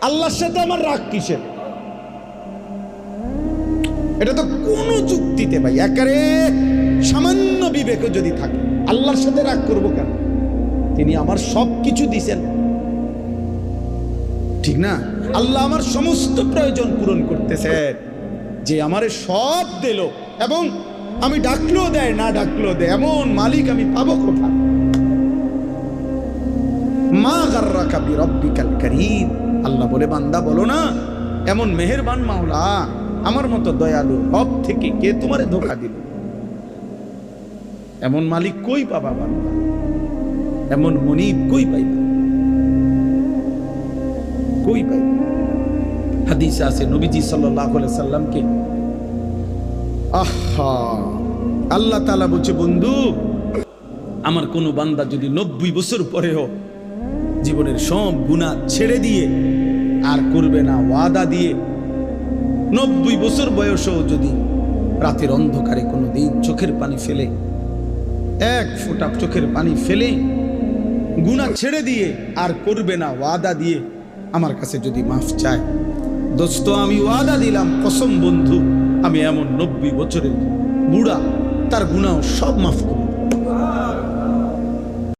আল্লাহর সাথে আমার রাগ কিসের? এটা তো কোনো যুক্তিতে ভাই একেবারে সামান্য বিবেক যদি থাকে, আল্লাহর সাথে রাগ করব কেন? তিনি আমার সব কিছু দিছেন, ঠিক না? আল্লাহ আমার সমস্ত প্রয়োজন পূরণ করতেছেন, যে আমারে সব দিল এবং আমি ডাকলেও দেয় না ডাকলেও দেয়, এমন মালিক আমি পাবো কোথায়? মা গাররাকা বিরাব্বিকাল কারীম। আল্লাহ বলে, বান্দা বলো না, এমন মেহেরবান মাওলা, আমার মতো দয়ালু রব থেকে কে তোমারে ধোঁকা দিল? এমন মালিক কই পাবা বান্দা? এমন মনিব কই পাইবা? কই পাইবা? হাদিসে আছে নবীজি সাল্লাল্লাহু আলাইহি সাল্লামকে আল্লাহ তাআলা বলছে, বন্ধু, আমার কোন বান্দা যদি 90 বছর পরেও জীবনের সব গুনাহ ছেড়ে দিয়ে আর করবে না ওয়াদা দিয়ে, 90 বছর বয়সেও যদি রাতের অন্ধকারে কোনোদিন চোখের পানি ফেলে, এক ফোঁটা চোখের পানি ফেলে গুনাহ ছেড়ে দিয়ে আর করবে না ওয়াদা দিয়ে আমার কাছে যদি মাফ চায়, দোস্ত আমি ওয়াদা দিলাম, কসম বন্ধু, আমি এমন 90 বছরের বুড়া তার গুনাহ সব মাফ করব।